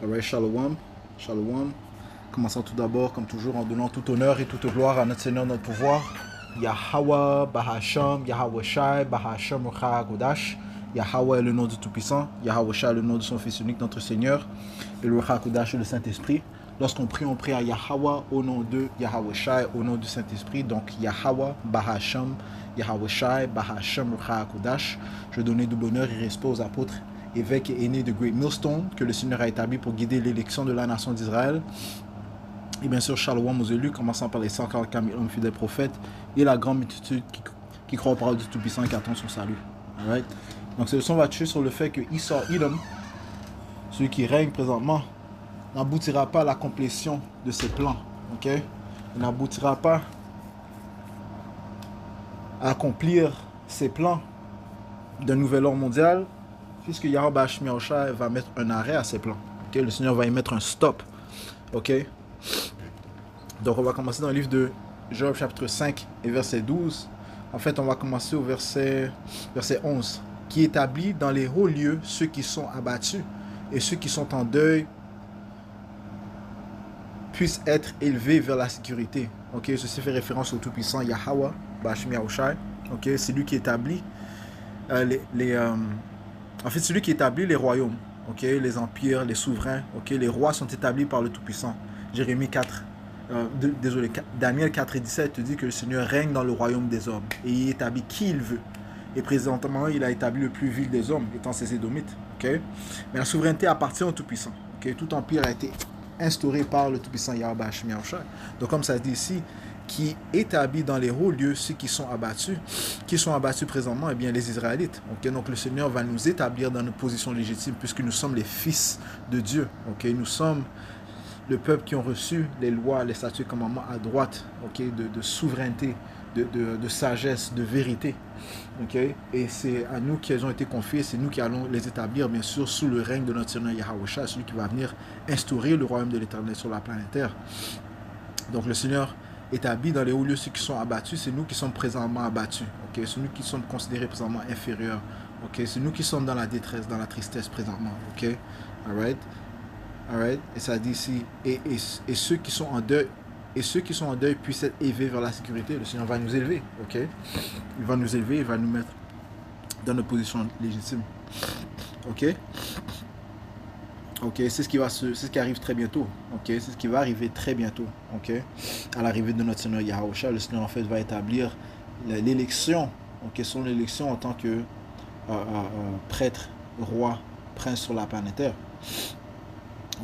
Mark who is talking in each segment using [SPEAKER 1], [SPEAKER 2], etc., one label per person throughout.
[SPEAKER 1] Alright, Shalom. Shalom. Commençons tout d'abord, comme toujours, en donnant tout honneur et toute gloire à notre Seigneur, notre pouvoir. Yahweh, Bahasham, Yahweh Shai, Bahasham, Rucha Yahweh est le nom du Tout-Puissant. Yahweh Shai est le nom de son Fils unique, notre Seigneur. Et le Rucha est le Saint-Esprit. Lorsqu'on prie, on prie à Yahweh au nom de Yahweh Shai, au nom du Saint-Esprit. Donc Yahweh, Bahasham, Yahweh Shai, Bahasham, Rucha Je donne double honneur et respect aux apôtres, évêques et aînés de Great Millstone, que le Seigneur a établi pour guider l'élection de la nation d'Israël. Et bien sûr, Shalom aux élus, commençant par les 144 000 hommes fidèles prophètes et la grande multitude qui croit aux paroles du Tout-Puissant et qui attend son salut. Alright? Donc, cette leçon va tuer sur le fait que Esau, Edom, celui qui règne présentement, n'aboutira pas à la complétion de ses plans. Ok? Il n'aboutira pas à accomplir ses plans d'un nouvel ordre mondial, puisque Yahweh Shai va mettre un arrêt à ses plans. Okay? Le Seigneur va y mettre un stop. Ok? Donc on va commencer dans le livre de Job chapitre 5 et verset 12. En fait, on va commencer au verset 11. Qui établit dans les hauts lieux ceux qui sont abattus et ceux qui sont en deuil puissent être élevés vers la sécurité. Ok? Ceci fait référence au Tout-Puissant Yahweh Bashmi Yahushai. Ok? C'est lui qui établit en fait, c'est lui qui établit les royaumes. Ok? Les empires, les souverains. Ok? Les rois sont établis par le Tout-Puissant. Jérémie 4. Daniel 4 et 17 te dit que le Seigneur règne dans le royaume des hommes et il établit qui il veut. Et présentement, il a établi le plus vil des hommes, étant ses Édomites. Okay? Mais la souveraineté appartient au Tout-Puissant. Okay? Tout empire a été instauré par le Tout-Puissant Yahweh Hashem Yahushua. Donc, comme ça dit ici, qui établit dans les hauts lieux ceux qui sont abattus présentement, eh bien les Israélites. Okay? Donc, le Seigneur va nous établir dans notre position légitime puisque nous sommes les fils de Dieu. Okay? Nous sommes le peuple qui ont reçu les lois, les statuts et commandements à droite, okay, de souveraineté, de sagesse, de vérité. Okay? Et c'est à nous qu'elles ont été confiées, c'est nous qui allons les établir, bien sûr, sous le règne de notre Seigneur Yahweh Shai, celui qui va venir instaurer le royaume de l'Éternel sur la planète Terre. Donc le Seigneur établit dans les hauts lieux ceux qui sont abattus, c'est nous qui sommes présentement abattus. Okay? C'est nous qui sommes considérés présentement inférieurs. Okay? C'est nous qui sommes dans la détresse, dans la tristesse présentement. Okay? All right? Alright, et ça dit ici, et ceux qui sont en deuil, puissent être élevés vers la sécurité. Le Seigneur va nous élever, ok? Il va nous élever, il va nous mettre dans notre position légitime, ok? Ok, c'est ce qui arrive très bientôt, ok? C'est ce qui va arriver très bientôt, ok? À l'arrivée de notre Seigneur Yahushua, le Seigneur en fait va établir l'élection, ok? Son élection en tant que prêtre, roi, prince sur la planète Terre.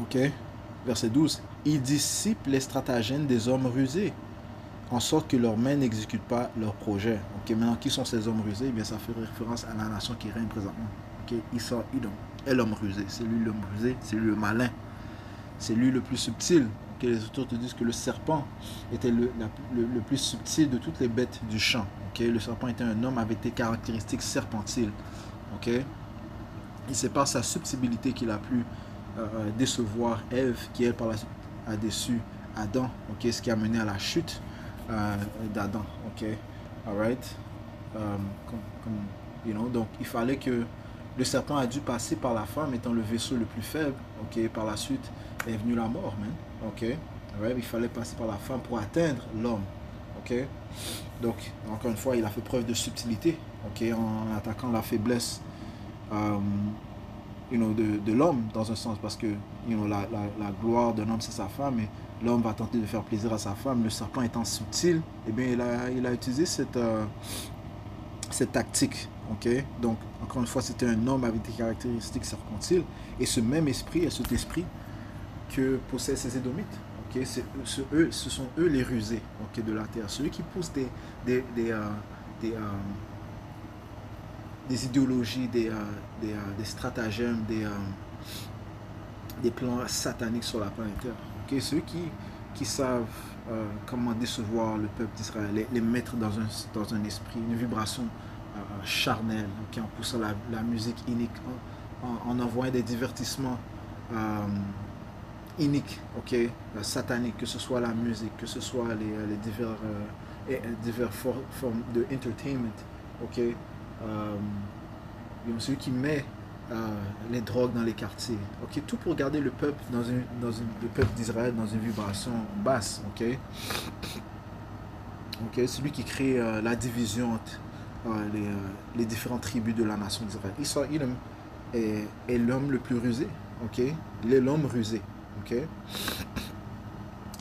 [SPEAKER 1] Ok, verset 12. Il dissipe les stratagèmes des hommes rusés, en sorte que leurs mains n'exécutent pas leurs projets. Ok, maintenant, qui sont ces hommes rusés? Eh bien, ça fait référence à la nation qui règne présentement. Ok, Esau, Edom, est l'homme rusé. C'est lui l'homme rusé, c'est lui le malin. C'est lui le plus subtil. Ok, les auteurs te disent que le serpent était le plus subtil de toutes les bêtes du champ. Ok, le serpent était un homme avec des caractéristiques serpentiles. Ok, et c'est par sa subtilité qu'il a pu décevoir Ève, qui elle par la suite a déçu Adam, ok, ce qui a mené à la chute d'Adam, ok, alright, donc il fallait que le serpent a dû passer par la femme étant le vaisseau le plus faible, ok, par la suite est venue la mort, man, ok, alright, il fallait passer par la femme pour atteindre l'homme, ok, donc encore une fois il a fait preuve de subtilité, ok, en attaquant la faiblesse de l'homme dans un sens, parce que la gloire d'un homme c'est sa femme et l'homme va tenter de faire plaisir à sa femme. Le serpent étant subtil, eh bien il a utilisé cette tactique, ok. Donc encore une fois c'était un homme avec des caractéristiques serpentiles et ce même esprit est cet esprit que possèdent ces Édomites, ok. Ce sont eux les rusés, ok, de la terre, ceux qui poussent des idéologies, des stratagèmes, des plans sataniques sur la planète Terre. Okay? Ceux qui savent comment décevoir le peuple d'Israël, les mettre dans un esprit, une vibration charnelle, okay? En poussant la musique inique, en envoyant des divertissements iniques, okay? Sataniques, que ce soit la musique, que ce soit les diverses formes de entertainment, okay? Celui qui met les drogues dans les quartiers. Ok, tout pour garder le peuple le peuple d'Israël dans une vibration basse. Ok, ok, c'est lui qui crée la division entre les différentes tribus de la nation d'Israël. Israël est l'homme le plus rusé. Ok, il est l'homme rusé. Ok,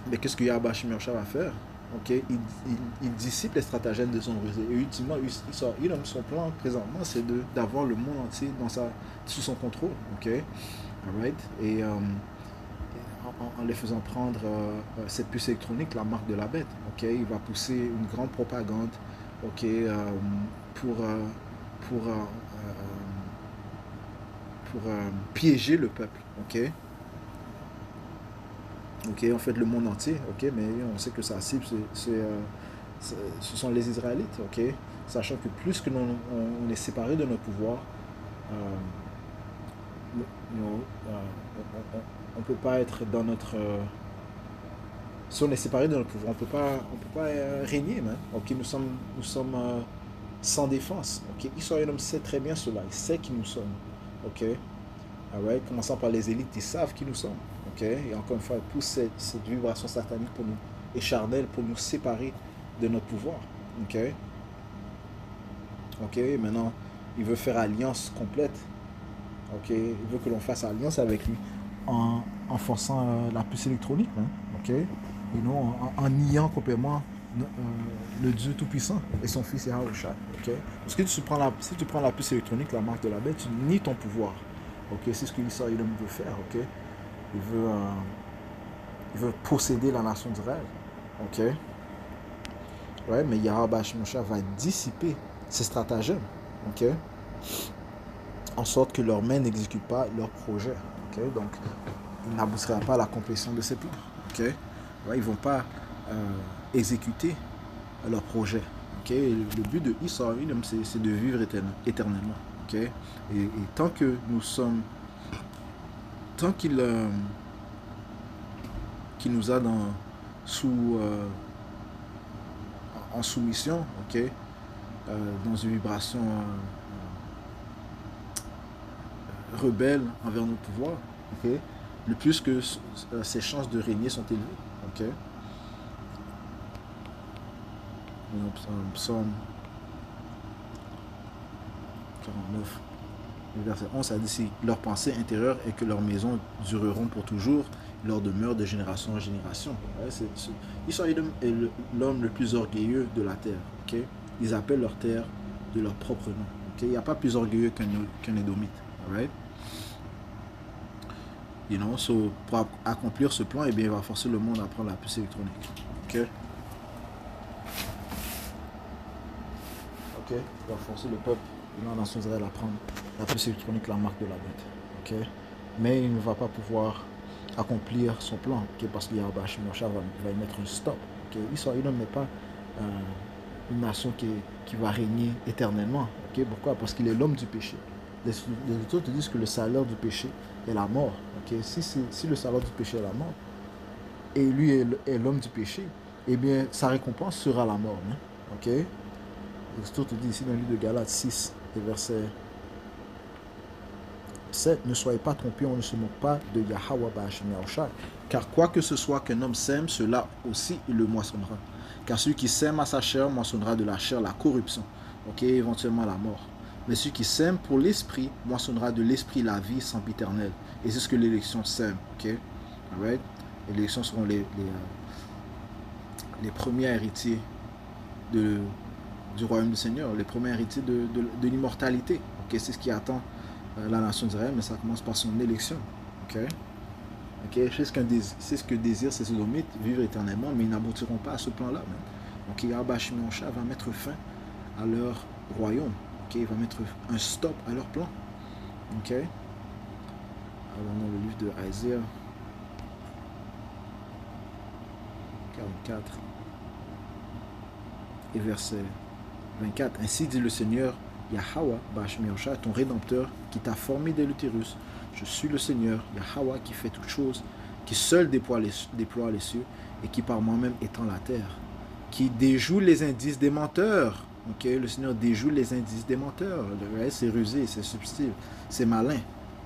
[SPEAKER 1] mais qu'est-ce que Yahweh Shemyarsha va faire? Ok, il dissipe les stratagèmes de son rusé. Et ultimement, son plan présentement, c'est d'avoir le monde entier sous son contrôle. Ok, alright. Et en les faisant prendre cette puce électronique, la marque de la bête. Ok, il va pousser une grande propagande. Ok, pour pour euh, piéger le peuple. Ok. Ok, en fait le monde entier, ok, mais on sait que sa cible, ce sont les Israélites, ok, sachant que plus que on est séparé de notre pouvoir, euh, on peut pas être dans notre... si on est séparé de notre pouvoir, on peut pas régner, man. Ok, nous sommes sans défense, ok, Israël sait très bien cela, il sait qui nous sommes, ok. Alright, commençant par les élites, ils savent qui nous sommes. Ok, et encore une fois, ils poussent cette vibration satanique pour nous, et charnelle pour nous séparer de notre pouvoir. Ok, ok, maintenant, il veut faire alliance complète. Ok, il veut que l'on fasse alliance avec lui en forçant la puce électronique. Hein, ok, et non en niant complètement le Dieu Tout-Puissant et son fils Yahushua. Ok, parce que si tu prends la puce électronique, la marque de la bête, tu nies ton pouvoir. Ok, c'est ce que l'Israël veut faire. Ok, il veut posséder la nation d'Israël. Ok, ouais, mais Yahweh Shemyarsha va dissiper ces stratagèmes. Ok, en sorte que leurs mains n'exécutent pas leur projet. Ok, donc il n'aboutira pas à la complétion de ces plans. Ok, ouais, ils ne vont pas exécuter leur projet. Ok, le but de Israël, c'est de vivre éternellement. Ok, et tant que nous sommes, tant qu'il nous a en soumission, ok, dans une vibration rebelle envers nos pouvoirs, ok, le plus que ses chances de régner sont élevées. Ok, Psaume 49, verset 11, ça dit ici, leur pensée intérieure est que leurs maisons dureront pour toujours, leur demeure de génération en génération. Ouais, Israël est l'homme le plus orgueilleux de la terre. Okay? Ils appellent leur terre de leur propre nom. Okay? Il n'y a pas plus orgueilleux qu'un Édomite. Right? You know, so, pour accomplir ce plan, eh bien, il va forcer le monde à prendre la puce électronique. Ok? Ok? Il va forcer le peuple de la nation d'Israël à prendre la puce électronique, la marque de la bête. Ok? Mais il ne va pas pouvoir accomplir son plan, okay? Parce que Yahweh Shemyarsha va y mettre un stop. Okay? Israël n'est pas une nation qui va régner éternellement. Okay? Pourquoi? Parce qu'il est l'homme du péché. Les autres disent que le salaire du péché est la mort. Okay? Si le salaire du péché est la mort, et lui est l'homme du péché, eh bien, sa récompense sera la mort. Hein? Okay? L'autre dit ici dans le livre de Galates 6, et verset 7, ne soyez pas trompés, on ne se moque pas de Yahweh Shemyarsha, car quoi que ce soit qu'un homme sème, cela aussi il le moissonnera. Car celui qui sème à sa chair moissonnera de la chair la corruption, ok, éventuellement la mort. Mais celui qui sème pour l'esprit moissonnera de l'esprit la vie sempiternelle. Et c'est ce que l'élection sème, ok. Alright? L'élection seront les premiers héritiers du royaume du Seigneur, les premiers héritiers de l'immortalité. Ok, c'est ce qui attend la nation d'Israël, mais ça commence par son élection. Ok, okay? C'est ce que désirent ces Édomites, vivre éternellement, mais ils n'aboutiront pas à ce plan-là. Donc Yahweh Shemyarsha va mettre fin à leur royaume. Okay? Il va mettre un stop à leur plan. Ok, alors dans le livre de Isaïe 44 et verset 24. Ainsi dit le Seigneur Yahweh Shemyarsha, ton Rédempteur, qui t'a formé dès l'utérus. Je suis le Seigneur Yahweh qui fait toutes choses, qui seul déploie les cieux et qui par moi-même étend la terre, qui déjoue les indices des menteurs. Ok, le Seigneur déjoue les indices des menteurs. Right? C'est rusé, c'est subtil, c'est malin.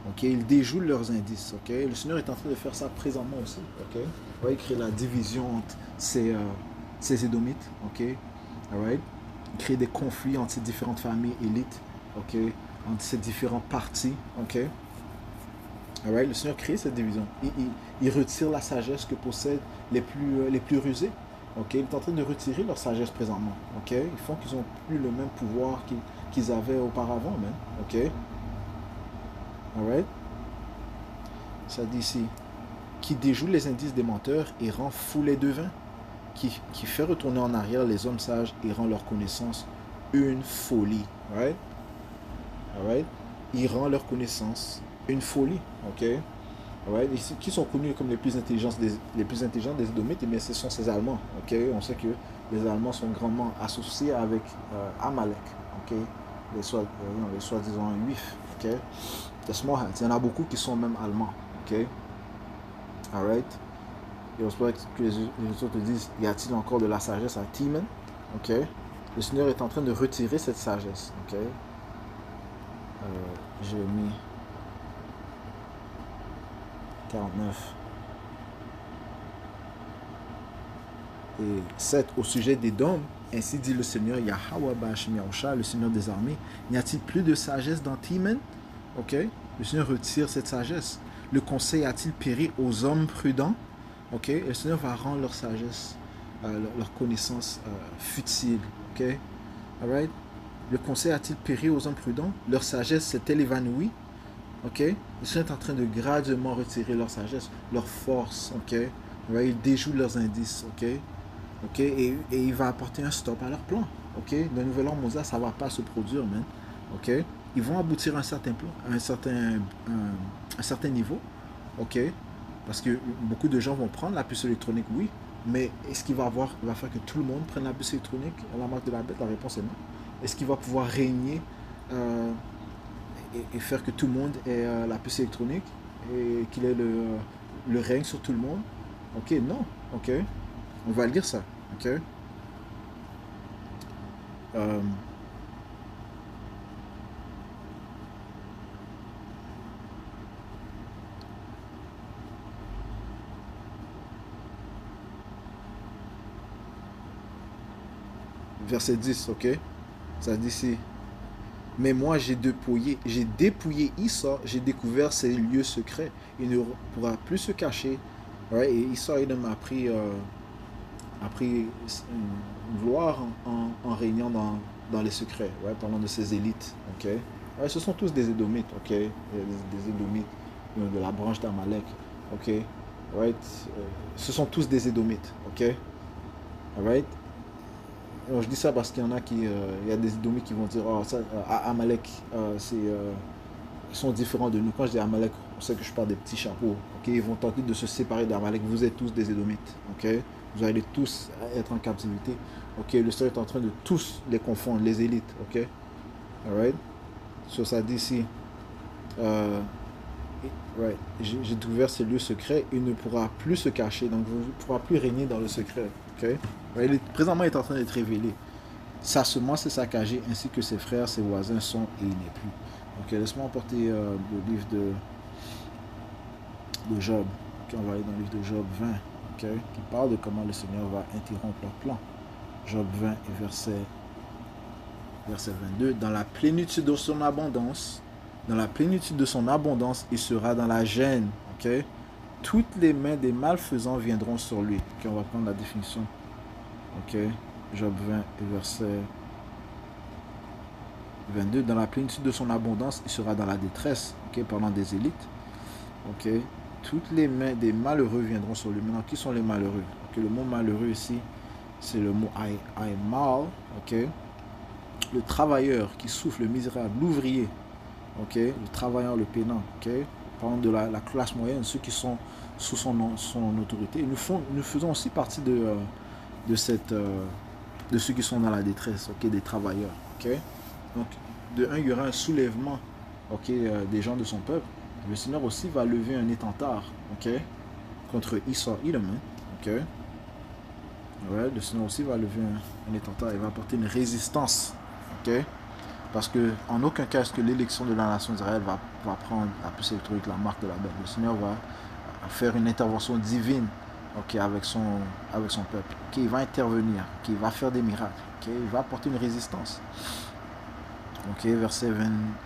[SPEAKER 1] Ok, il déjoue leurs indices. Ok, le Seigneur est en train de faire ça présentement aussi. Ok, ouais, il crée la division entre ces Édomites. Ok, alright. Il crée des conflits entre ces différentes familles élites. Ok, entre ces différents partis. Ok, alright. Le Seigneur crée cette division. Il retire la sagesse que possèdent les plus rusés. Ok, il est en train de retirer leur sagesse présentement. Ok, ils font qu'ils n'ont plus le même pouvoir qu'ils avaient auparavant, même. Ok, alright. Ça dit ici, qui déjoue les indices des menteurs et rend fou les devins, qui fait retourner en arrière les hommes sages et rend leur connaissance une folie. Right? Alright? Il rend leur connaissance une folie. Ok? Alright? Ici, qui sont connus comme les plus intelligents des Édomites? Eh bien, ce sont ces Allemands. Ok? On sait que les Allemands sont grandement associés avec Amalek. Ok? Les soi-disant juifs. Ok? Les small hats. Il y en a beaucoup qui sont même allemands. Ok? Alright? Et on se peut que les autres te disent, y a-t-il encore de la sagesse à Timan? Ok? Le Seigneur est en train de retirer cette sagesse. Ok? J'ai mis 49. Et 7. Au sujet des dômes, ainsi dit le Seigneur, Yahweh Ba'ashim Yahusha, le Seigneur des armées, n'y a-t-il plus de sagesse dans Timan? Ok? Le Seigneur retire cette sagesse. Le conseil a-t-il péri aux hommes prudents? Ok? Et le Seigneur va rendre leur sagesse, leur connaissance futile. Ok? Alright? Le conseil a-t-il péri aux hommes prudents? Leur sagesse s'est-elle évanouie? Ok? Le Seigneur est en train de graduellement retirer leur sagesse, leur force. Ok? Alright? Il déjoue leurs indices. Ok? Ok? Et il va apporter un stop à leur plan. Ok? Le nouvel ordre mondial, ça ne va pas se produire, man. Ok? Ils vont aboutir à un certain plan, à un certain niveau. Ok? Parce que beaucoup de gens vont prendre la puce électronique, oui, mais est-ce qu'il va faire que tout le monde prenne la puce électronique à la marque de la bête? La réponse est non. Est-ce qu'il va pouvoir régner et faire que tout le monde ait la puce électronique et qu'il ait le règne sur tout le monde? Ok, non. Ok, on va lire ça. Ok. Euh, verset 10, ok. Ça dit ici. Mais moi, j'ai dépouillé Issa, j'ai découvert ses lieux secrets. Il ne pourra plus se cacher. Ouais, et Issa, il a pris une gloire en régnant dans les secrets, ouais, parlant de ses élites. Ok. Ouais, ce sont tous des Édomites, ok. Des Édomites de la branche d'Amalek. Ok. Right. Ce sont tous des Édomites, ok. Alright. Alors, je dis ça parce qu'il y en a il y a des Édomites qui vont dire, oh, ça, Amalek, ils sont différents de nous. Quand je dis Amalek, on sait que je parle des petits chapeaux. Okay? Ils vont tenter de se séparer d'Amalek. Vous êtes tous des Édomites. Okay? Vous allez tous être en captivité. Okay? Le Seigneur est en train de tous les confondre, les élites. Okay? Alright? So, ça dit ici, right. J'ai découvert ces lieux secrets. Il ne pourra plus se cacher. Donc, il ne pourra plus régner dans le secret. Okay? Right? Présentement, il est en train d'être révélé. Sa semence est saccagée, ainsi que ses frères, ses voisins sont, et il n'est plus. Ok, laisse-moi emporter le livre de Job. Okay, on va aller dans le livre de Job 20, okay, qui parle de comment le Seigneur va interrompre leur plan. Job 20 et verset 22. Dans la plénitude de son abondance, il sera dans la gêne. Okay? Toutes les mains des malfaisants viendront sur lui. Okay, on va prendre la définition. Okay? Job 20 et verset 22. Dans la plénitude de son abondance, il sera dans la détresse. Okay? Parlant des élites. Okay? Toutes les mains des malheureux viendront sur lui. Maintenant, qui sont les malheureux? Okay? Le mot malheureux ici, c'est le mot mal. Okay? Le travailleur qui souffre, le misérable, l'ouvrier. Okay? Le travailleur, le peinant. Okay? Parlant de la classe moyenne, ceux qui sont sous son autorité. Nous faisons aussi partie de ceux qui sont dans la détresse, okay, des travailleurs. Okay? Donc, de un, il y aura un soulèvement, okay, des gens de son peuple. Le Seigneur aussi va lever un étendard, okay, contre Issa, okay? Ouais, le Seigneur aussi va lever un attentat, il va apporter une résistance. Ok? Parce que en aucun cas est-ce que l'élection de la nation d'Israël va prendre la puce électronique, la marque de la bête. Le Seigneur va faire une intervention divine, ok, avec son peuple. Ok, il va intervenir, ok, il va faire des miracles, ok, il va apporter une résistance. Ok, verset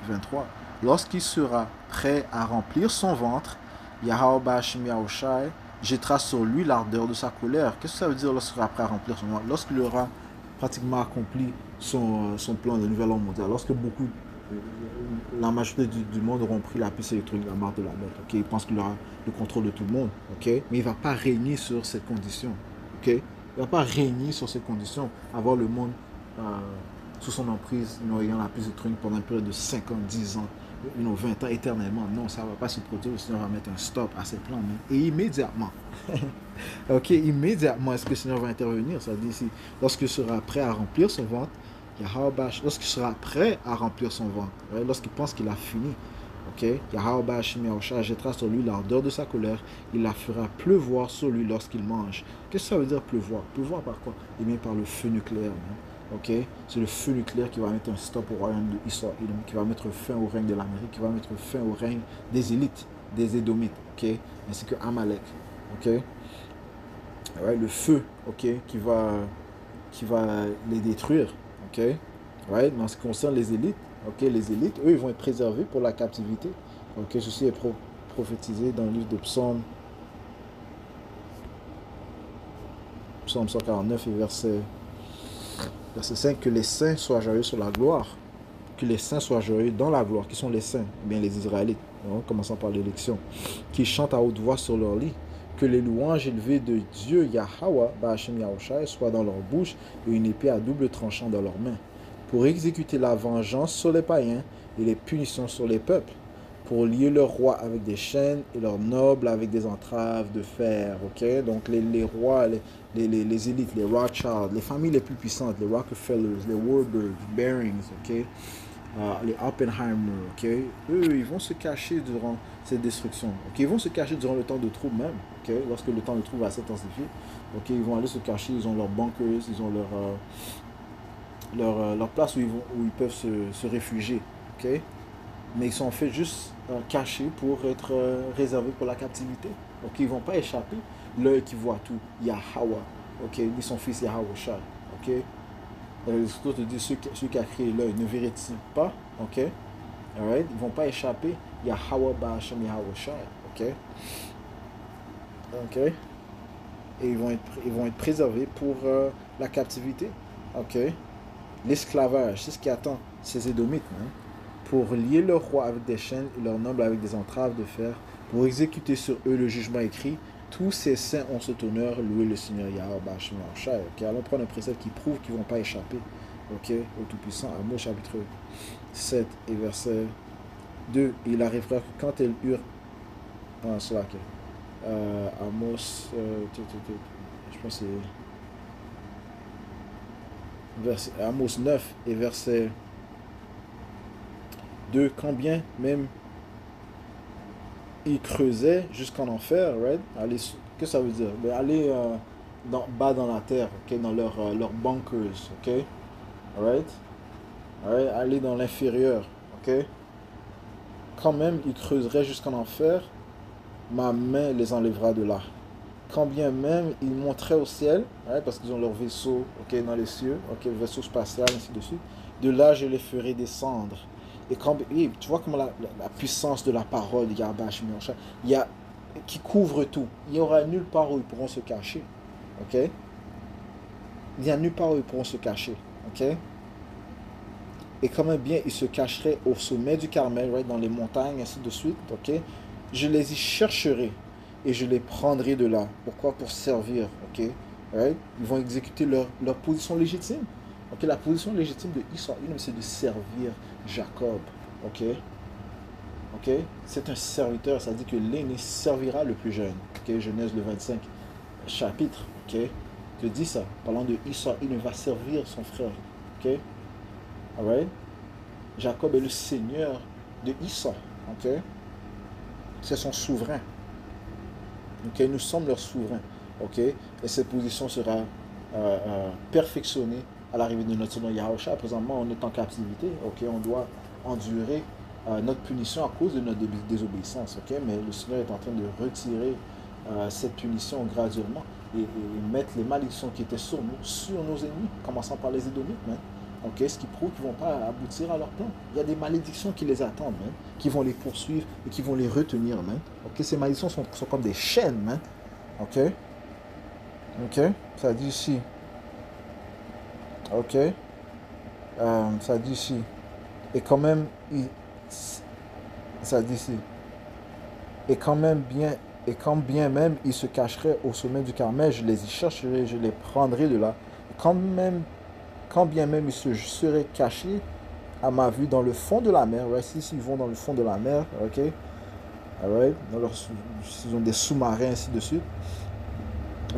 [SPEAKER 1] 23. Lorsqu'il sera prêt à remplir son ventre, Yahweh Bashim Yahushai jettera sur lui l'ardeur de sa colère. Qu'est-ce que ça veut dire lorsqu'il sera prêt à remplir son ventre? Lorsqu'il aura pratiquement accompli son plan de nouvel ordre mondial, lorsque la majorité du monde auront pris la puce électronique, la marque de la bête, ok, il pense qu'il aura le contrôle de tout le monde, ok, mais il ne va pas régner sur cette condition, ok, il ne va pas régner sur ces conditions, avoir le monde sous son emprise, ayant la puce électronique pendant une période de 5 ans, 10 ans, 20 ans, éternellement. Non, ça ne va pas se produire. Le Seigneur va mettre un stop à ces plans. Et immédiatement, ok, immédiatement, est-ce que le Seigneur va intervenir? Ça dit ici, lorsqu'il sera prêt à remplir son ventre, lorsqu'il sera prêt à remplir son ventre, lorsqu'il pense qu'il a fini, ok, Yahweh jettera sur lui l'ardeur de sa colère, il la fera pleuvoir sur lui lorsqu'il mange. Qu'est-ce que ça veut dire pleuvoir? Pleuvoir par quoi? Eh bien par le feu nucléaire. Ok, c'est le feu nucléaire qui va mettre un stop au royaume de Israël, qui va mettre fin au règne de l'Amérique, qui va mettre fin au règne des élites, des Édomites, ok, ainsi que Amalek, ok. Ouais, le feu, ok, qui va les détruire, ok. Ouais, dans ce qui concerne les élites, ok, les élites, eux, ils vont être préservés pour la captivité. Ok, ceci est prophétisé dans le livre de Psaume 149 et verset 5, que les saints soient joyeux sur la gloire, que les saints soient joyeux dans la gloire. Qui sont les saints? Eh bien, les Israélites, en commençant par l'élection, qui chantent à haute voix sur leur lit, que les louanges élevées de Dieu Yahweh, Ba'ashem Yahushai, soient dans leur bouche et une épée à double tranchant dans leurs mains, pour exécuter la vengeance sur les païens et les punitions sur les peuples, pour lier leurs rois avec des chaînes et leurs nobles avec des entraves de fer. Ok, donc les rois, les élites, les Rothschild, les familles les plus puissantes, les Rockefellers, les Warburg, Barings, ok, les Oppenheimer, ok, eux, ils vont se cacher durant cette destruction. Ok, ils vont se cacher durant le temps de trouble même. Ok, lorsque le temps de trouble va s'intensifier, ok, ils vont aller se cacher. Ils ont leurs bunkers, ils ont leur place où ils peuvent se réfugier. Ok, mais ils sont en fait juste cachés pour être réservés pour la captivité. Ok, ils ne vont pas échapper. L'œil qui voit tout, Yahweh. Ok, lui son fils Yahweh Shai. Ok, l'Écriture te dit, celui qui a créé l'œil, ne verrait-il pas? Ok, alright, ils ne vont pas échapper. Yahweh Ba'ashem Yahweh Shai. Ok, ok, et ils vont être préservés pour la captivité. Ok, l'esclavage, c'est ce qui attend ces Édomites, hein, pour lier leur roi avec des chaînes et leur noble avec des entraves de fer, pour exécuter sur eux le jugement écrit. Tous ces saints ont cet honneur, louer le Seigneur Yahweh Ba'ashem Yahushai. Ok, allons prendre un précepte qui prouve qu'ils ne vont pas échapper, ok, au Tout-Puissant. Amos chapitre 7 et verset 2. Il arrivera que quand elles eurent... Ah, c'est là, ok. Amos... je pense que c'est... Amos 9 et verset 2. Quand bien même ils creusaient jusqu'en enfer, right? Aller, que ça veut dire? Ben, aller bas dans la terre, ok, dans leurs bunkers, ok? Alright? Alright? Aller dans l'inférieur, ok? Quand même ils creuseraient jusqu'en enfer, ma main les enlèvera de là. Quand bien même ils monteraient au ciel, right? Parce qu'ils ont leur vaisseau, ok, dans les cieux, ok, vaisseau spatial, ainsi de suite. De là je les ferai descendre. Et tu vois comment la puissance de la parole de Yahweh il y a qui couvre tout. Il n'y aura nulle part où ils pourront se cacher. Ok? Il n'y a nulle part où ils pourront se cacher. Ok? Et quand même bien, ils se cacheraient au sommet du Carmel, right, dans les montagnes, ainsi de suite. Ok? Je les y chercherai et je les prendrai de là. Pourquoi? Pour servir. Ok? Right? Ils vont exécuter leur position légitime. Ok, la position légitime de Israël, c'est de servir Jacob. Ok, ok, c'est un serviteur, ça dit que l'aîné servira le plus jeune. Ok, Genèse le 25 chapitre. Ok, te dit ça, parlant de Israël, il va servir son frère. Ok, alright. Jacob est le seigneur de Israël. Ok, c'est son souverain. Ok, nous sommes leur souverain. Ok, et cette position sera perfectionnés à l'arrivée de notre Seigneur Yahushua. Présentement, on est en captivité, ok, on doit endurer notre punition à cause de notre désobéissance, ok, mais le Seigneur est en train de retirer cette punition graduellement et mettre les malédictions qui étaient sur nous, sur nos ennemis, commençant par les Édomites, man. Ok, ce qui prouve qu'ils ne vont pas aboutir à leur plan. Il y a des malédictions qui les attendent, man, qui vont les poursuivre et qui vont les retenir, man. Ok, ces malédictions sont comme des chaînes, man. Ok, ok, ça dit ici. Ok, ça dit ici. Et quand même, ça dit ici. Et quand même bien, et quand bien même ils se cacheraient au sommet du Carmel, je les y chercherai, je les prendrai de là. Quand bien même ils se seraient cachés à ma vue dans le fond de la mer, right? Si ils vont dans le fond de la mer, ok, alright, ils ont des sous-marins ainsi de suite.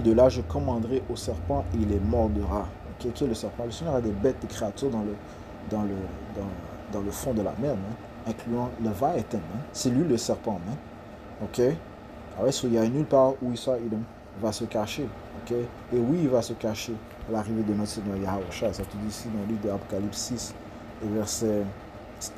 [SPEAKER 1] De là, je commanderai au serpent et il les mordra. Ok, qui est le serpent? Le Seigneur a des bêtes, des créatures dans le, dans le fond de la mer, hein, incluant le Léviathan. Hein. C'est lui le serpent. Hein. Ok, alors il y a nulle part où Isa va se cacher. Ok, et oui, il va se cacher à l'arrivée de notre Seigneur Yahushua. Ça te dit ici dans le livre de Apocalypse 6 et verset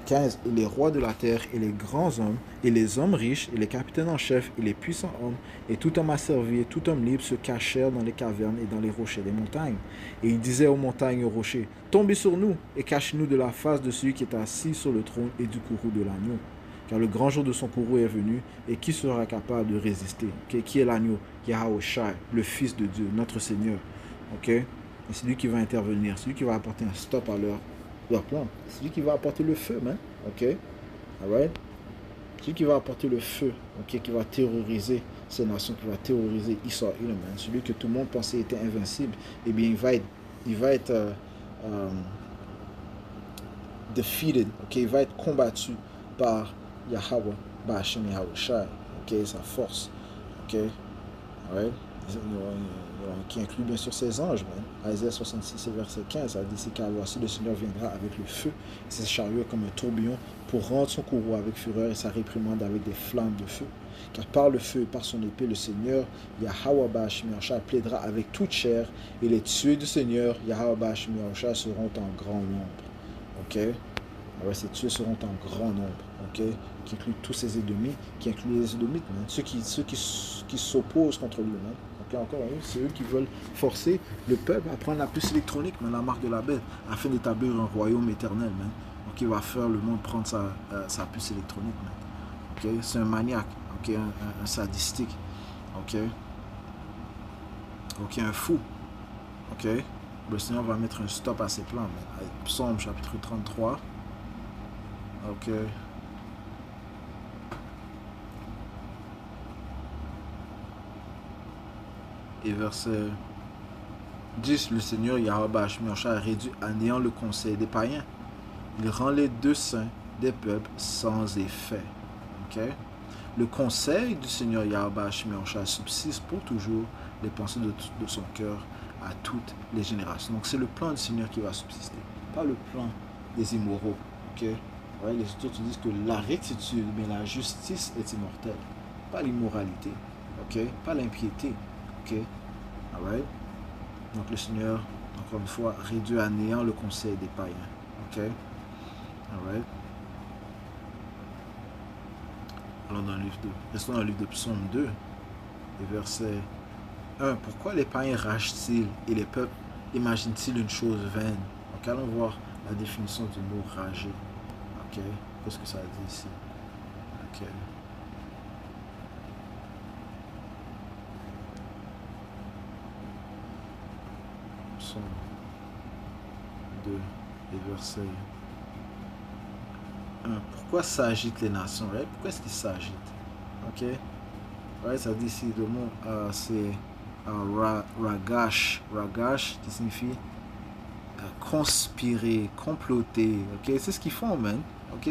[SPEAKER 1] 15, et les rois de la terre, et les grands hommes, et les hommes riches, et les capitaines en chef, et les puissants hommes, et tout homme asservi, et tout homme libre se cachèrent dans les cavernes et dans les rochers des montagnes. Et ils disaient aux montagnes et aux rochers, tombez sur nous, et cachez-nous de la face de celui qui est assis sur le trône et du courroux de l'agneau. Car le grand jour de son courroux est venu, et qui sera capable de résister? Okay? Qui est l'agneau? Yahushua, le Fils de Dieu, notre Seigneur. Okay? Et c'est lui qui va intervenir, c'est lui qui va apporter un stop à leur plan. C'est lui qui va apporter le feu, man. Ok? Alright? C'est lui qui va apporter le feu, ok? Qui va terroriser ces nations, qui va terroriser Israël, man. Celui que tout le monde pensait était invincible, eh bien, il va être defeated, ok? Il va être combattu par Yahweh, Ba'ashem Yahushua, ok? Sa force, ok? Alright? Qui inclut bien sûr ses anges. Isaïe 66 verset 15, ça dit, c'est car voici le Seigneur viendra avec le feu, et ses chariots comme un tourbillon, pour rendre son courroux avec fureur et sa réprimande avec des flammes de feu. Car par le feu et par son épée, le Seigneur Yahweh Ba'ashem Yahushua plaidera avec toute chair, et les tués du Seigneur Yahweh Ba'ashem Yahushua seront en grand nombre. Ok? Alors, ces tués seront en grand nombre. Ok? Qui inclut tous ces ennemis, qui inclut les Édomites, ceux qui s'opposent contre lui. Encore c'est eux qui veulent forcer le peuple à prendre la puce électronique, la marque de la bête, afin d'établir un royaume éternel. Donc il va faire le monde prendre sa puce électronique. Okay? C'est un maniaque, okay? un sadistique, okay? Okay? Un fou. Okay? Le Seigneur va mettre un stop à ses plans. Psaume chapitre 33. Ok. Et verset 10, le Seigneur Yahweh Ba'ashem Yahushua réduit à néant le conseil des païens. Il rend les deux saints des peuples sans effet. Okay? Le conseil du Seigneur Yahweh Ba'ashem Yahushua subsiste pour toujours les pensées de son cœur à toutes les générations. Donc c'est le plan du Seigneur qui va subsister, pas le plan des immoraux. Okay? Ouais, les autres disent que la rectitude, mais la justice est immortelle, pas l'immoralité. Okay? Pas l'impiété. Ok, alright. Donc le Seigneur, encore une fois, réduit à néant le conseil des païens. Ok, alright. Alors restons dans le livre de Psaume 2, et verset 1. Pourquoi les païens ragent-ils et les peuples imaginent-ils une chose vaine? Donc allons voir la définition du mot rager. Ok, qu'est-ce que ça dit ici? Ok. Psaume 2 et verset 1. Pourquoi s'agitent les nations? Right? Pourquoi est-ce qu'ils s'agitent? Ok. Right? Ça dit ici le mot c'est ragash. Ragash qui signifie conspirer, comploter. Ok. C'est ce qu'ils font, man. Ok.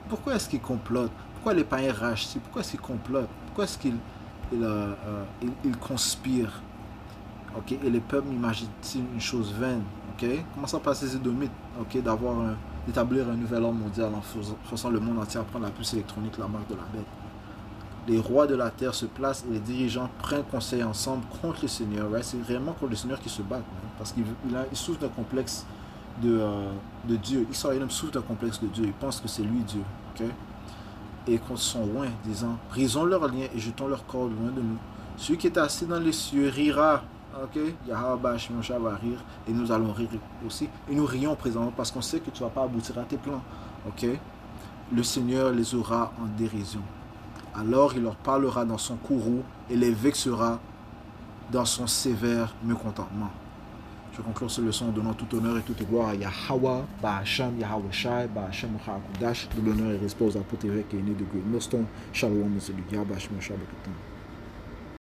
[SPEAKER 1] Pourquoi est-ce qu'ils complotent? Pourquoi les païens ragent? Pourquoi est-ce qu'ils complotent? Pourquoi est-ce qu'ils conspirent? Ok, et les peuples imaginent-ils une chose vaine? Ok, commençons par ces Édomites, ok, d'établir un nouvel ordre mondial en forçant le monde entier à prendre la puce électronique, la marque de la bête. les rois de la terre se placent et les dirigeants prennent conseil ensemble contre le Seigneur. Right? C'est réellement contre le Seigneur qu'ils se battent. Right? Parce qu'il souffre d'un complexe de Dieu. Israël souffre d'un complexe de Dieu. Il pense que c'est lui Dieu. Okay? Et contre son loin, disant, brisons leurs liens et jetons leurs cordes loin de nous. Celui qui est assis dans les cieux rira. Ok, Yahweh Shemosha va rire et nous allons rire aussi. Et nous rions présentement parce qu'on sait que tu ne vas pas aboutir à tes plans. Ok, le Seigneur les aura en dérision. Alors il leur parlera dans son courroux et les vexera dans son sévère mécontentement. Je conclue cette leçon en donnant tout honneur et toute gloire à Yahweh, Bahasham, Yahweh Shai, Bahasham Muhakudash, de l'honneur et respect aux apôtres évêques et aînés de Great Millstone. Shalom, c'est le Yahweh Shemosha Beketan.